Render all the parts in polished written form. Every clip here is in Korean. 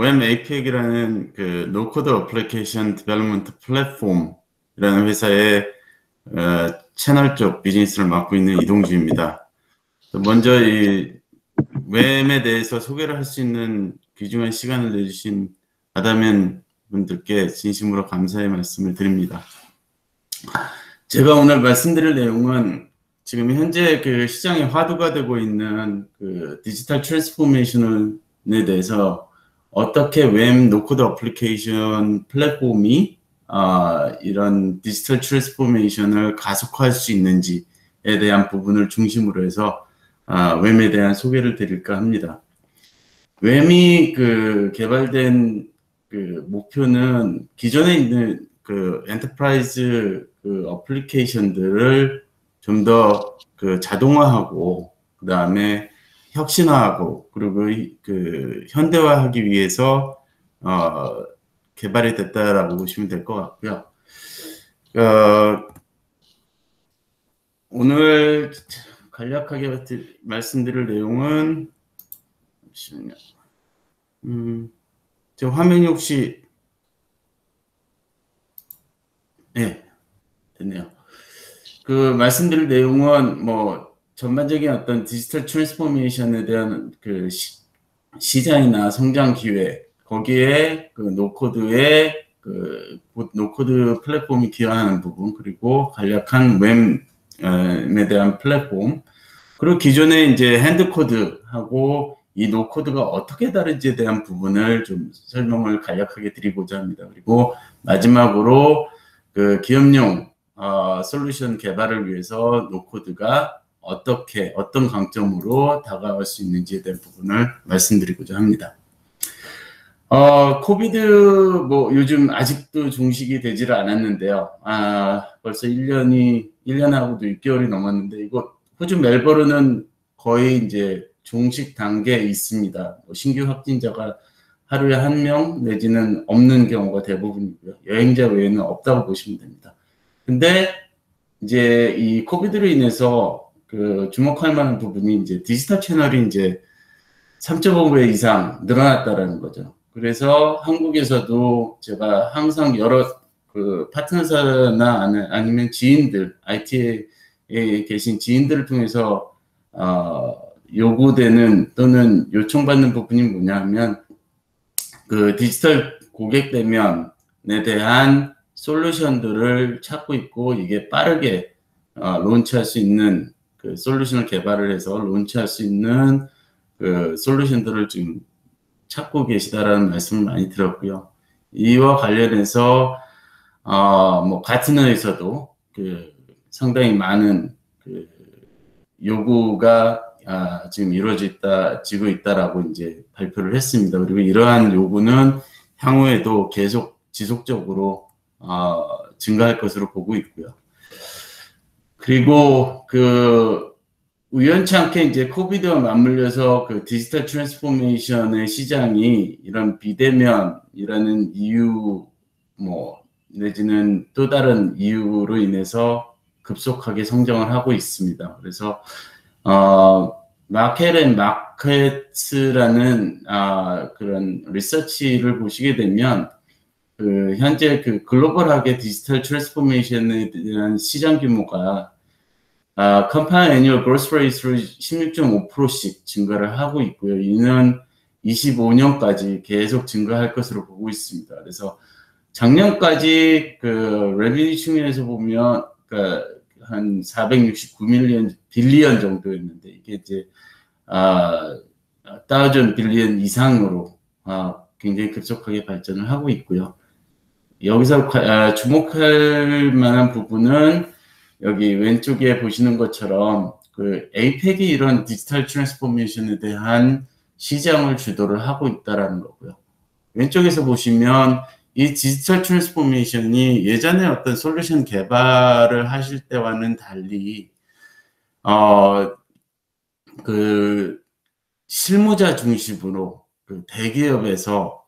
웹 APEC이라는 그 노코드 어플리케이션 디벨롭먼트 플랫폼이라는 회사의 채널 쪽 비즈니스를 맡고 있는 이동주입니다. 먼저 이 웹에 대해서 소개를 할 수 있는 귀중한 시간을 내주신 아담엔 분들께 진심으로 감사의 말씀을 드립니다. 제가 오늘 말씀드릴 내용은 지금 현재 그 시장에 화두가 되고 있는 그 디지털 트랜스포메이션에 대해서 어떻게 웹 노코드 어플리케이션 플랫폼이 이런 디지털 트랜스포메이션을 가속화할 수 있는지에 대한 부분을 중심으로 해서 웹에 대한 소개를 드릴까 합니다. 웹이 그 개발된 그 목표는 기존에 있는 그 엔터프라이즈 그 어플리케이션들을 좀 더 그 자동화하고 그 다음에 혁신화하고 그리고 그 현대화하기 위해서 개발이 됐다라고 보시면 될 것 같고요. 오늘 간략하게 말씀드릴 내용은 잠시만요. 제 화면이 혹시 네 됐네요. 그 말씀드릴 내용은 뭐 전반적인 어떤 디지털 트랜스포메이션에 대한 그 시장이나 성장 기회 거기에 그 노코드의 그 노코드 플랫폼이 기여하는 부분 그리고 간략한 웹에 대한 플랫폼 그리고 기존에 이제 핸드코드하고 이 노코드가 어떻게 다른지에 대한 부분을 좀 설명을 간략하게 드리고자 합니다. 그리고 마지막으로 그 기업용 솔루션 개발을 위해서 노코드가 어떤 강점으로 다가갈 수 있는지에 대한 부분을 말씀드리고자 합니다. 코비드 뭐 요즘 아직도 종식이 되지를 않았는데요. 벌써 1년하고도 6개월이 넘었는데 이곳 호주 멜버른은 거의 이제 종식 단계에 있습니다. 신규 확진자가 하루에 1명 내지는 없는 경우가 대부분이고요. 여행자 외에는 없다고 보시면 됩니다. 근데 이제 이 코비드로 인해서 그 주목할 만한 부분이 이제 디지털 채널이 이제 3.5배 이상 늘어났다라는 거죠. 그래서 한국에서도 제가 항상 여러 그 파트너사나 아니면 지인들, IT에 계신 지인들을 통해서 요구되는 또는 요청받는 부분이 뭐냐면 그 디지털 고객 대면에 대한 솔루션들을 찾고 있고 이게 빠르게 론치할 수 있는 그 솔루션을 개발을 해서 론치할 수 있는 그 솔루션들을 지금 찾고 계시다라는 말씀을 많이 들었고요. 이와 관련해서 뭐 가트너에서도 그 상당히 많은 그 요구가 지금 이루어지고 있다라고 이제 발표를 했습니다. 그리고 이러한 요구는 향후에도 계속 지속적으로 증가할 것으로 보고 있고요. 그리고 그 우연치 않게 이제 코비드와 맞물려서 그 디지털 트랜스포메이션의 시장이 이런 비대면이라는 이유 뭐 내지는 또 다른 이유로 인해서 급속하게 성장을 하고 있습니다. 그래서 마켓앤마켓스라는 그런 리서치를 보시게 되면 그 현재 그 글로벌하게 디지털 트랜스포메이션에 대한 시장 규모가 컴파운드 애뉴얼 그로스 레이트로 16.5%씩 증가를 하고 있고요. 이는 25년까지 계속 증가할 것으로 보고 있습니다. 그래서 작년까지 그 레비뉴 측면에서 보면 한 469빌리언 정도였는데 이게 이제 1000 빌리언 이상으로 굉장히 급속하게 발전을 하고 있고요. 여기서 주목할 만한 부분은 여기 왼쪽에 보시는 것처럼 그 APEC이 이런 디지털 트랜스포메이션에 대한 시장을 주도를 하고 있다라는 거고요. 왼쪽에서 보시면 이 디지털 트랜스포메이션이 예전에 어떤 솔루션 개발을 하실 때와는 달리 그 실무자 중심으로 그 대기업에서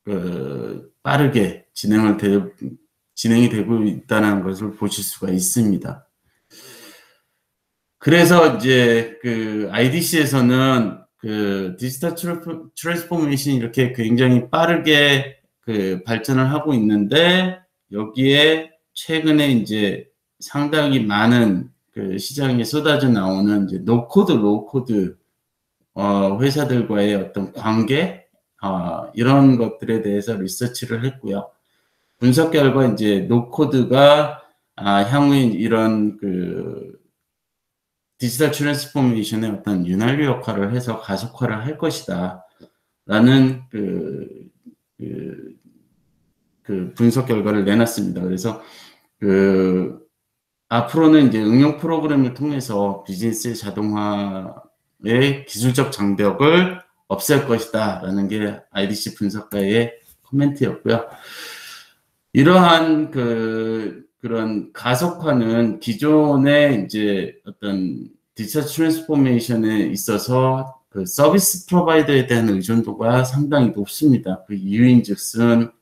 그 빠르게 진행이 되고 있다는 것을 보실 수가 있습니다. 그래서 이제 그 IDC에서는 그 디지털 트랜스포메이션이 이렇게 굉장히 빠르게 그 발전을 하고 있는데 여기에 최근에 이제 상당히 많은 그 시장에 쏟아져 나오는 이제 노코드, 로코드 회사들과의 어떤 관계 이런 것들에 대해서 리서치를 했고요. 분석 결과 이제 노코드가 향후에 이런 그 디지털 트랜스포메이션의 어떤 윤활유 역할을 해서 가속화를 할 것이다. 라는 그 분석 결과를 내놨습니다. 그래서 앞으로는 이제 응용 프로그램을 통해서 비즈니스의 자동화의 기술적 장벽을 없앨 것이다. 라는 게 IDC 분석가의 코멘트였고요. 이러한 그런 가속화는 기존의 이제 어떤 디지털 트랜스포메이션에 있어서 그 서비스 프로바이더에 대한 의존도가 상당히 높습니다. 그 이유인즉슨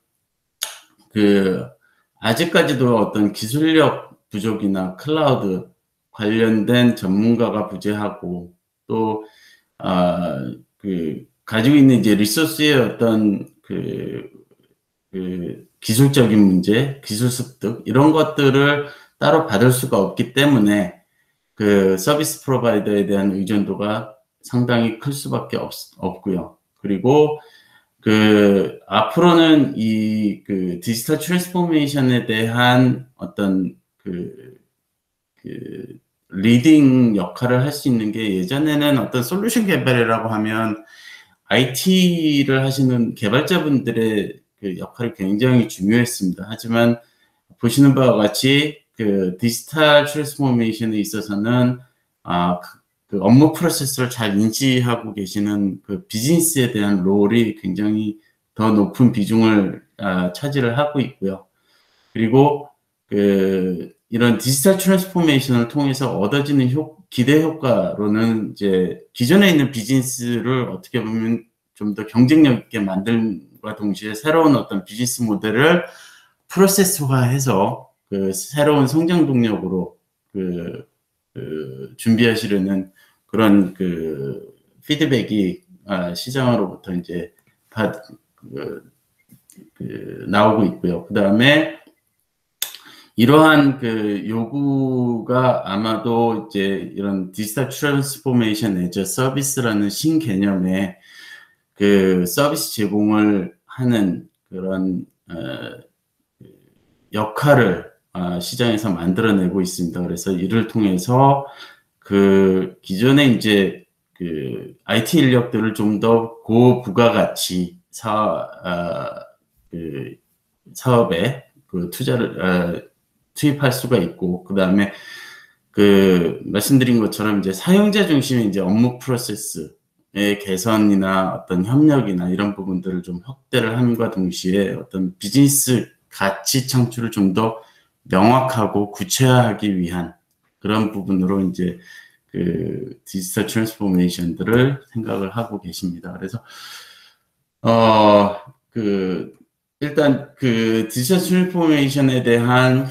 아직까지도 어떤 기술력 부족이나 클라우드 관련된 전문가가 부재하고 또 가지고 있는 이제 리소스의 어떤 기술적인 문제, 기술 습득 이런 것들을 따로 받을 수가 없기 때문에 그 서비스 프로바이더에 대한 의존도가 상당히 클 수밖에 없고요. 그리고 앞으로는 이 디지털 트랜스포메이션에 대한 어떤 리딩 역할을 할 수 있는 게 예전에는 어떤 솔루션 개발이라고 하면 IT를 하시는 개발자분들의 그 역할이 굉장히 중요했습니다. 하지만 보시는 바와 같이 그 디지털 트랜스포메이션에 있어서는 그 업무 프로세스를 잘 인지하고 계시는 그 비즈니스에 대한 롤이 굉장히 더 높은 비중을 차지를 하고 있고요. 그리고 이런 디지털 트랜스포메이션을 통해서 얻어지는 기대 효과로는 이제 기존에 있는 비즈니스를 어떻게 보면 좀 더 경쟁력 있게 만들과 동시에 새로운 어떤 비즈니스 모델을 프로세스화해서 그 새로운 성장 동력으로 준비하시려는 그런 피드백이 시장으로부터 이제 나오고 있고요. 그 다음에 이러한 요구가 아마도 이제 이런 디지털 트랜스포메이션 애저 서비스라는 신개념의 서비스 제공을 하는 그런 역할을 시장에서 만들어내고 있습니다. 그래서 이를 통해서 기존에 이제 IT 인력들을 좀 더 고부가가치 사업에 투자를 투입할 수가 있고, 그 다음에 말씀드린 것처럼 이제 사용자 중심의 이제 업무 프로세스의 개선이나 어떤 협력이나 이런 부분들을 좀 확대를 함과 동시에 어떤 비즈니스 가치 창출을 좀 더 명확하고 구체화하기 위한 그런 부분으로 이제 디지털 트랜스포메이션들을 생각을 하고 계십니다. 그래서 일단 디지털 트랜스포메이션에 대한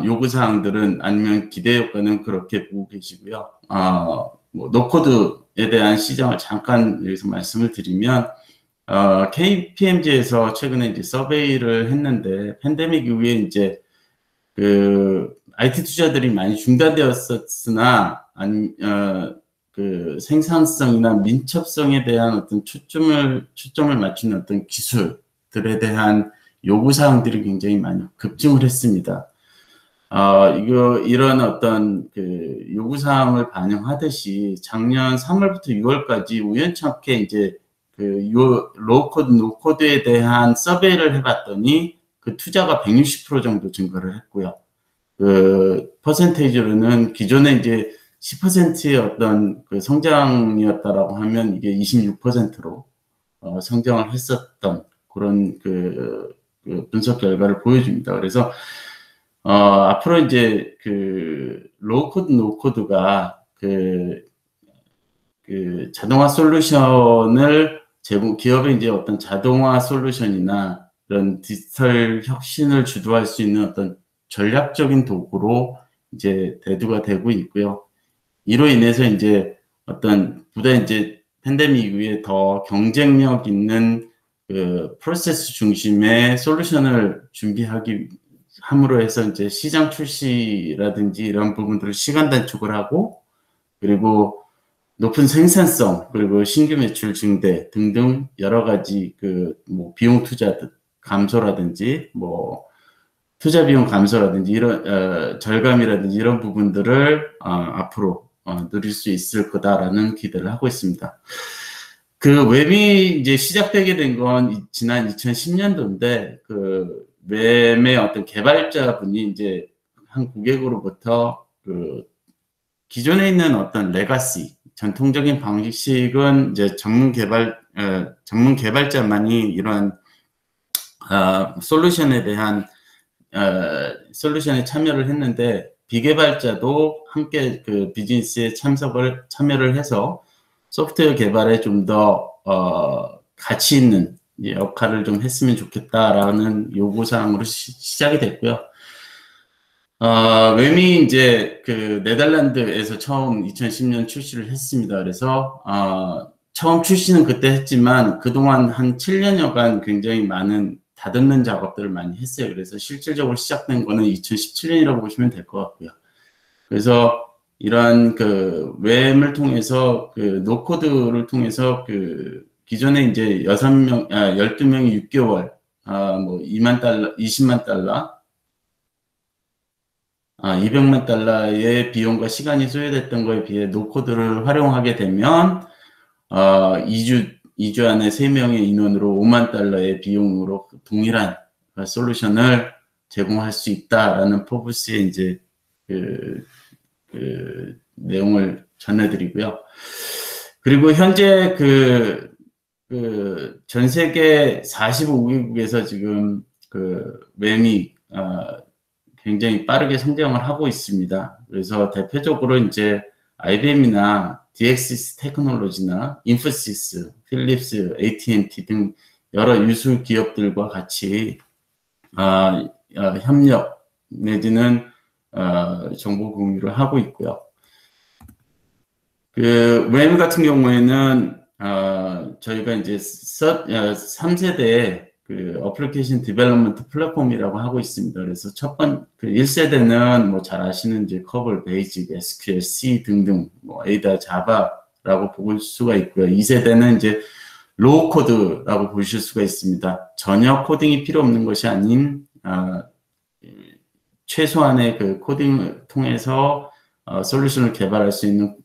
요구사항들은 아니면 기대 효과는 그렇게 보고 계시고요. 뭐 노코드에 대한 시장을 잠깐 여기서 말씀을 드리면 KPMG에서 최근에 이제 서베이를 했는데 팬데믹 이후에 이제 IT 투자들이 많이 중단되었으나 생산성이나 민첩성에 대한 어떤 초점을 맞추는 어떤 기술들에 대한 요구사항들이 굉장히 많이 급증을 했습니다. 이런 어떤 요구사항을 반영하듯이 작년 3월부터 6월까지 우연찮게 이제 로우코드, 노코드에 대한 서베이를 해봤더니 투자가 160% 정도 증가를 했고요. 퍼센테이지로는 기존에 이제 10%의 어떤 성장이었다라고 하면 이게 26%로 성장을 했었던 그런 분석 결과를 보여줍니다. 그래서 앞으로 이제 로우코드, 노코드가 자동화 솔루션을 기업의 이제 어떤 자동화 솔루션이나 이런 디지털 혁신을 주도할 수 있는 어떤 전략적인 도구로 이제 대두가 되고 있고요. 이로 인해서 이제 보다 이제 팬데믹 이후에 더 경쟁력 있는 그 프로세스 중심의 솔루션을 준비하기 함으로 해서 이제 시장 출시라든지 이런 부분들을 시간 단축을 하고, 그리고 높은 생산성, 그리고 신규 매출 증대 등등 여러 가지 그 뭐 비용 투자 감소라든지 뭐 투자 비용 감소라든지 이런 절감이라든지 이런 부분들을 앞으로 누릴 수 있을 거다라는 기대를 하고 있습니다. 그 웹이 이제 시작되게 된 건 지난 2010년도인데 그 웹의 어떤 개발자분이 이제 한 고객으로부터 그 기존에 있는 어떤 레가시 전통적인 방식은 이제 전문 개발자만이 이런 솔루션에 대한 솔루션에 참여를 했는데, 비개발자도 함께 그 비즈니스에 참여를 해서 소프트웨어 개발에 좀 더 가치 있는 역할을 좀 했으면 좋겠다라는 요구사항으로 시작이 됐고요. 웹이 이제 그 네덜란드에서 처음 2010년 출시를 했습니다. 그래서 처음 출시는 그때 했지만 그동안 한 7년여간 굉장히 많은 다듬는 작업들을 많이 했어요. 그래서 실질적으로 시작된 거는 2017년이라고 보시면 될 것 같고요. 그래서 이러한 그 웹을 통해서 그 노코드를 통해서 그 기존에 이제 12명이 6개월, 뭐 2만 달러, 20만 달러, 200만 달러의 비용과 시간이 소요됐던 거에 비해 노코드를 활용하게 되면 2주 안에 3명의 인원으로 5만 달러의 비용으로 동일한 솔루션을 제공할 수 있다라는 퍼포스의 이제 그 내용을 전해드리고요. 그리고 현재 전 세계 45개국에서 지금 그 웹이 굉장히 빠르게 성장을 하고 있습니다. 그래서 대표적으로 이제 IBM이나 DXC 테크놀로지나 인포시스, 필립스, AT&T 등 여러 유수 기업들과 같이 협력 내지는 정보 공유를 하고 있고요. 그 웹 같은 경우에는 저희가 이제 3세대 그 어플리케이션 디벨롭먼트 플랫폼이라고 하고 있습니다. 그래서 그 1세대는 뭐 잘 아시는 이제 커블, 베이직, SQL, C 등등 뭐 에이다, 자바라고 볼 수가 있고요. 2세대는 이제 로우 코드라고 보실 수가 있습니다. 전혀 코딩이 필요 없는 것이 아닌 최소한의 그 코딩을 통해서 솔루션을 개발할 수 있는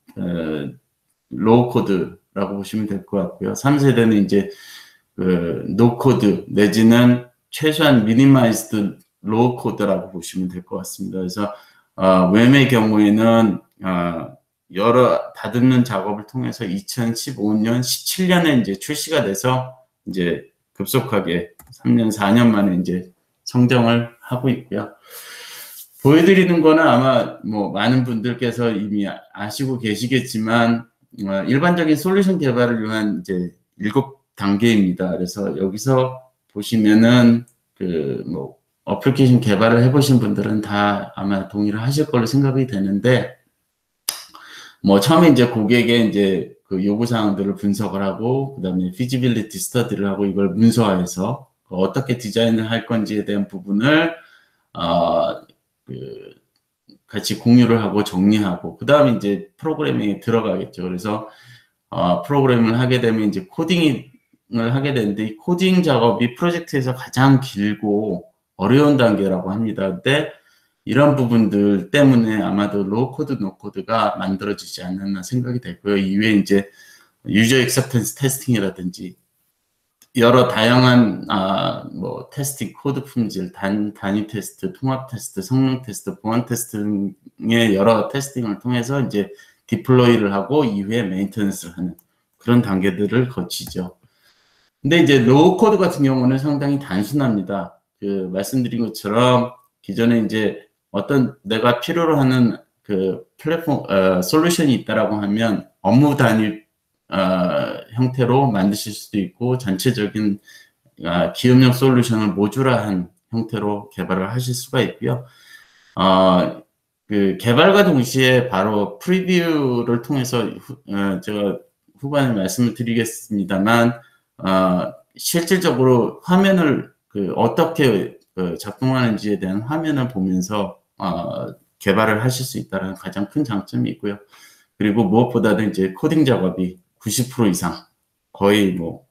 로우 코드라고 보시면 될 것 같고요. 3세대는 이제 노 코드 내지는 최소한 미니마이즈드 로우 코드라고 보시면 될 것 같습니다. 그래서 웹의 경우에는 여러 다듬는 작업을 통해서 2015년, 17년에 이제 출시가 돼서 이제 급속하게 3년, 4년 만에 이제 성장을 하고 있고요. 보여드리는 거는 아마 뭐 많은 분들께서 이미 아시고 계시겠지만 일반적인 솔루션 개발을 위한 이제 7단계입니다. 그래서 여기서 보시면은 그 뭐 어플리케이션 개발을 해보신 분들은 다 아마 동의를 하실 걸로 생각이 되는데, 뭐 처음에 이제 고객의 이제 그 요구 사항들을 분석을 하고 그다음에 피지빌리티 스터디를 하고 이걸 문서화해서 어떻게 디자인을 할 건지에 대한 부분을 같이 공유를 하고 정리하고 그다음에 이제 프로그래밍에 들어가겠죠. 그래서 프로그램을 하게 되면 이제 코딩을 하게 되는데, 이 코딩 작업이 프로젝트에서 가장 길고 어려운 단계라고 합니다. 근데 이런 부분들 때문에 아마도 로우 코드, 노 코드가 만들어지지 않았나 생각이 되고요. 이외에 이제 유저 액셉턴스 테스팅이라든지 여러 다양한 뭐 테스팅, 코드 품질, 단위 테스트, 통합 테스트, 성능 테스트, 보안 테스트 등의 여러 테스팅을 통해서 이제 디플로이를 하고 이후에 메인테넌스를 하는 그런 단계들을 거치죠. 근데 이제 로우 코드 같은 경우는 상당히 단순합니다. 그 말씀드린 것처럼 기존에 이제 어떤 내가 필요로 하는 그 플랫폼 솔루션이 있다라고 하면 업무 단위 형태로 만드실 수도 있고 전체적인 기업용 솔루션을 모듈화한 형태로 개발을 하실 수가 있고요. 그 개발과 동시에 바로 프리뷰를 통해서 제가 후반에 말씀을 드리겠습니다만, 실질적으로 화면을 어떻게 작동하는지에 대한 화면을 보면서 개발을 하실 수 있다는 가장 큰 장점이 있고요. 그리고 무엇보다도 이제 코딩 작업이 90% 이상 거의 뭐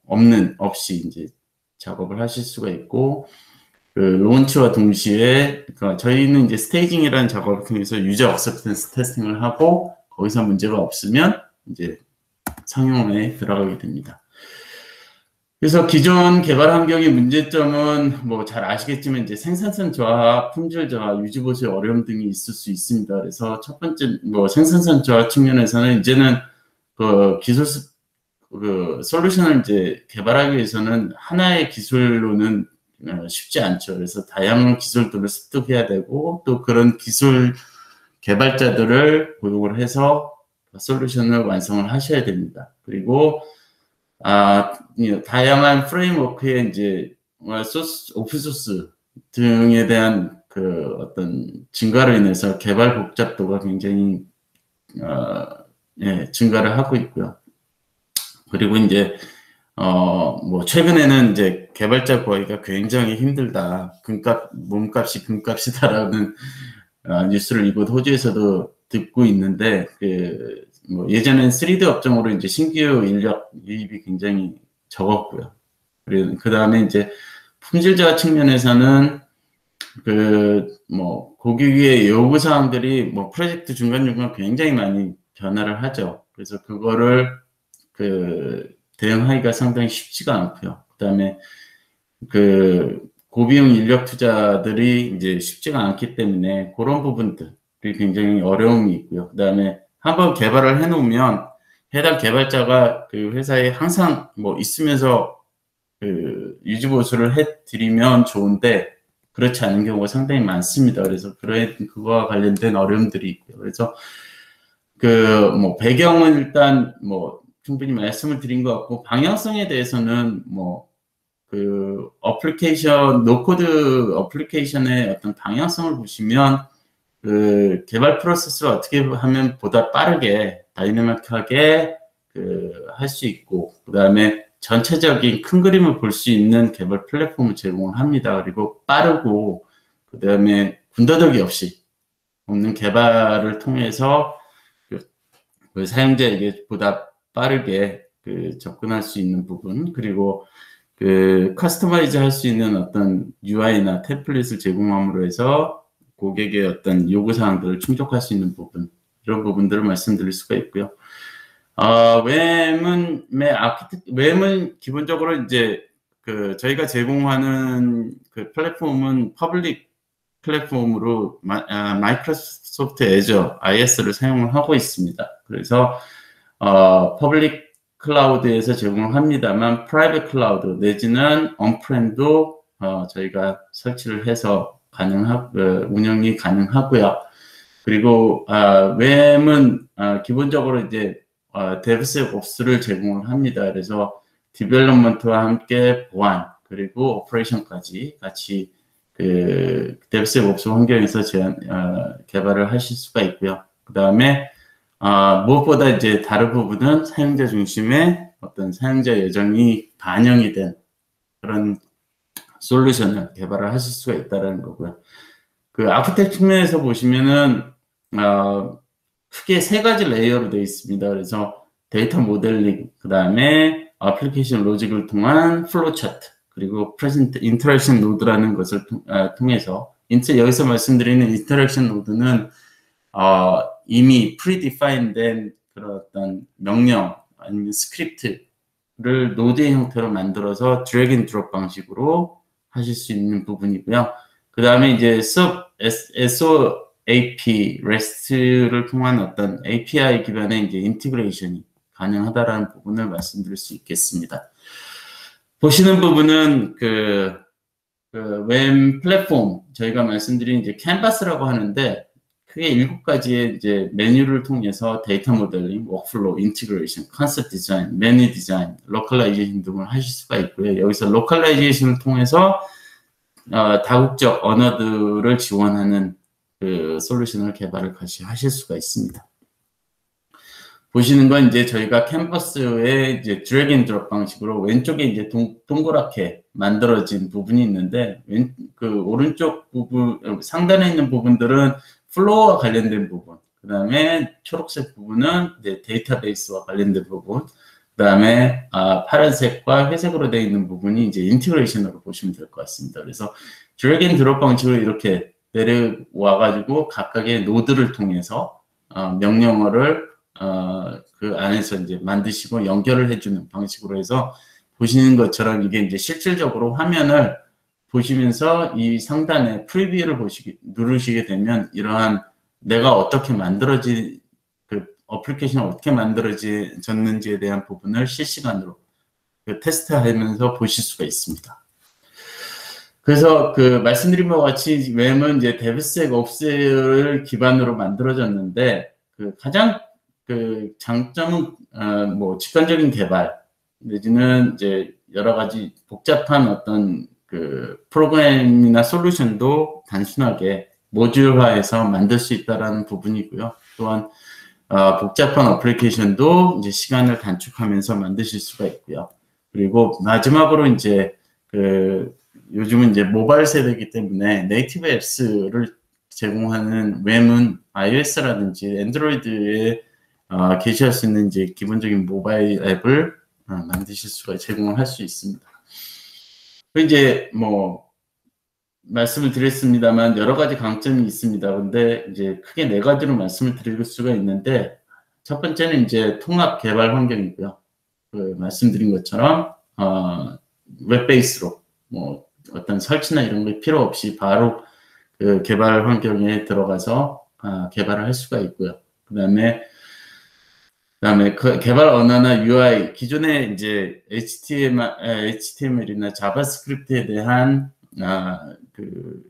없이 이제 작업을 하실 수가 있고, 론치와 동시에 저희는 이제 스테이징이라는 작업을 통해서 유저 액셉턴스 테스팅을 하고 거기서 문제가 없으면 이제 상용화에 들어가게 됩니다. 그래서 기존 개발 환경의 문제점은 뭐 잘 아시겠지만 이제 생산성 저하, 품질 저하, 유지 보수의 어려움 등이 있을 수 있습니다. 그래서 첫 번째 뭐 생산성 저하 측면에서는 이제는 솔루션을 이제 개발하기 위해서는 하나의 기술로는 쉽지 않죠. 그래서 다양한 기술들을 습득해야 되고 또 그런 기술 개발자들을 고용을 해서 솔루션을 완성을 하셔야 됩니다. 그리고 다양한 프레임워크에 이제 오픈소스 등에 대한 어떤 증가로 인해서 개발 복잡도가 굉장히 증가를 하고 있고요. 그리고 이제 뭐 최근에는 이제 개발자 구하기가 굉장히 힘들다. 몸값이 금값이다라는 뉴스를 이곳 호주에서도 듣고 있는데 뭐 예전엔 3D 업종으로 이제 신규 인력 유입이 굉장히 적었고요. 그리고 그 다음에 이제 품질 저하 측면에서는 뭐 고객의 요구 사항들이 뭐 프로젝트 중간중간 굉장히 많이 변화를 하죠. 그래서 그거를 대응하기가 상당히 쉽지가 않고요. 그다음에 고비용 인력 투자들이 이제 쉽지가 않기 때문에 그런 부분들이 굉장히 어려움이 있고요. 그다음에 한번 개발을 해놓으면 해당 개발자가 그 회사에 항상 뭐 있으면서 유지 보수를 해드리면 좋은데 그렇지 않은 경우가 상당히 많습니다. 그래서 그거와 관련된 어려움들이 있고요. 그래서 뭐 배경은 일단 뭐 충분히 말씀을 드린 것 같고 방향성에 대해서는 뭐 노코드 어플리케이션의 어떤 방향성을 보시면 개발 프로세스를 어떻게 하면 보다 빠르게 다이내믹하게 할 수 있고 그다음에 전체적인 큰 그림을 볼 수 있는 개발 플랫폼을 제공을 합니다. 그리고 빠르고 그다음에 군더더기 없이 없는 개발을 통해서 사용자에게 보다 빠르게 접근할 수 있는 부분 그리고 커스터마이즈 할 수 있는 어떤 UI나 템플릿을 제공함으로 해서 고객의 어떤 요구사항들을 충족할 수 있는 부분 이런 부분들을 말씀드릴 수가 있고요. 웹은 기본적으로 이제 저희가 제공하는 플랫폼은 퍼블릭 플랫폼으로 마이크로소프트 애저 IS를 사용을 하고 있습니다. 그래서 퍼블릭 클라우드에서 제공을 합니다만 프라이빗 클라우드 내지는 온프렘도 저희가 설치를 해서 운영이 가능하고요. 그리고 웹은 기본적으로 이제 DevSecOps를 제공을 합니다. 그래서 디벨롭먼트와 함께 보안 그리고 오퍼레이션까지 같이 DevSecOps 환경에서 개발을 하실 수가 있고요. 그 다음에 무엇보다 이제 다른 부분은 사용자 중심의 어떤 사용자 여정이 반영이 된 그런 솔루션을 개발을 하실 수가 있다는 거고요. 아크텍 측면에서 보시면은 크게 3가지 레이어로 되어 있습니다. 그래서 데이터 모델링, 그 다음에 애플리케이션 로직을 통한 플로우 차트, 그리고 프레젠트 인터랙션 노드라는 것을 통해서 여기서 말씀드리는 인터랙션 노드는 이미 프리디파인된 그런 어떤 명령 아니면 스크립트를 노드의 형태로 만들어서 드래그 앤 드롭 방식으로 하실 수 있는 부분이고요. 그 다음에 이제 SOAP, REST를 통한 어떤 API 기반의 이제 인티그레이션이 가능하다라는 부분을 말씀드릴 수 있겠습니다. 보시는 부분은 웹 플랫폼 저희가 말씀드린 이제 캔버스라고 하는데 크게 7가지의 이제 메뉴를 통해서 데이터 모델링, 워크플로우, 인티그레이션, 컨셉트 디자인, 메뉴 디자인, 로컬라이제이션 등을 하실 수가 있고요. 여기서 로컬라이제이션을 통해서 다국적 언어들을 지원하는 솔루션을 개발을 같이 하실 수가 있습니다. 보시는 건 이제 저희가 캔버스에 이제 드래그 앤 드롭 방식으로 왼쪽에 이제 동그랗게 만들어진 부분이 있는데 그 오른쪽 부분 상단에 있는 부분들은 플로어와 관련된 부분, 그 다음에 초록색 부분은 이제 데이터베이스와 관련된 부분, 그 다음에 파란색과 회색으로 되어 있는 부분이 이제 인티그레이션으로 보시면 될 것 같습니다. 그래서 드래그 앤 드롭 방식으로 이렇게 내려와 가지고 각각의 노드를 통해서 명령어를 그 안에서 이제 만드시고 연결을 해주는 방식으로 해서 보시는 것처럼 이게 이제 실질적으로 화면을 보시면서 이 상단에 프리뷰를 누르시게 되면 이러한 내가 어떻게 그 어플리케이션이 어떻게 만들어졌는지에 대한 부분을 실시간으로 테스트하면서 보실 수가 있습니다. 그래서 그 말씀드린 바와 같이 웹은 이제 데브섹옵스를 기반으로 만들어졌는데 그 가장 그 장점은 뭐 직관적인 개발 내지는 이제 여러 가지 복잡한 어떤 그 프로그램이나 솔루션도 단순하게 모듈화해서 만들 수 있다라는 부분이고요. 또한 복잡한 어플리케이션도 이제 시간을 단축하면서 만드실 수가 있고요. 그리고 마지막으로 이제 그 요즘은 이제 모바일 세대이기 때문에 네이티브 앱스를 제공하는 웹은 iOS라든지 안드로이드에 게시할 수 있는 이제 기본적인 모바일 앱을 만드실 수가 제공을 할 수 있습니다. 이제 뭐 말씀을 드렸습니다만 여러 가지 강점이 있습니다. 근데 이제 크게 4가지로 말씀을 드릴 수가 있는데 첫 번째는 이제 통합 개발 환경이고요. 그 말씀드린 것처럼 웹 베이스로 뭐 어떤 설치나 이런 게 필요 없이 바로 그 개발 환경에 들어가서 개발을 할 수가 있고요. 그다음에 그 개발 언어나 UI 기존에 이제 HTML이나 자바스크립트에 대한 그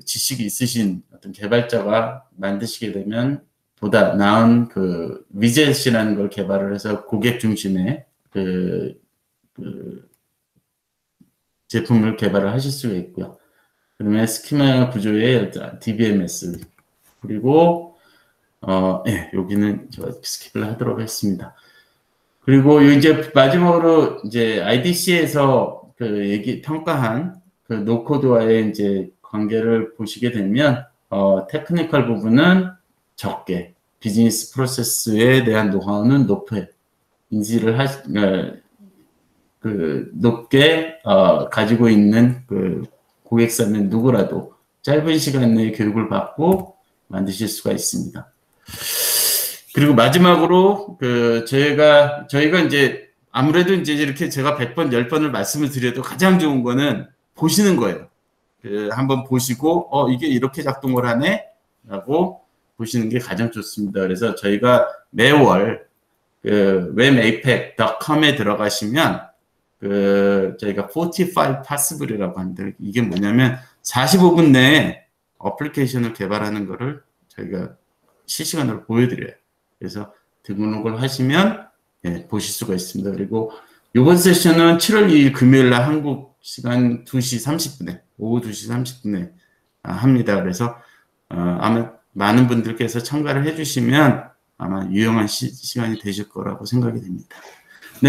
지식이 있으신 어떤 개발자가 만드시게 되면 보다 나은 그 위젯이라는 걸 개발을 해서 고객 중심의 그 제품을 개발을 하실 수가 있고요. 그다음에 스키마 구조의 DBMS 그리고 여기는 제가 스킵을 하도록 했습니다. 그리고 이제 마지막으로 이제 IDC에서 그 평가한 그 노코드와의 이제 관계를 보시게 되면 테크니컬 부분은 적게, 비즈니스 프로세스에 대한 노하우는 높게 인지를 높게 가지고 있는 그 고객사는 누구라도 짧은 시간 내에 교육을 받고 만드실 수가 있습니다. 그리고 마지막으로 저희가 이제 아무래도 이제 이렇게 제가 100번, 10번을 말씀을 드려도 가장 좋은 거는 보시는 거예요. 한번 보시고 이게 이렇게 작동을 하네? 라고 보시는 게 가장 좋습니다. 그래서 저희가 매월 webapec.com에 들어가시면 저희가 45 possible이라고 하는데 이게 뭐냐면 45분 내에 어플리케이션을 개발하는 거를 저희가 실시간으로 보여드려요. 그래서 등록을 하시면 보실 수가 있습니다. 그리고 이번 세션은 7월 2일 금요일 날 한국 시간 2시 30분에 오후 2시 30분에 합니다. 그래서 아마 많은 분들께서 참가를 해주시면 아마 유용한 시간이 되실 거라고 생각이 됩니다.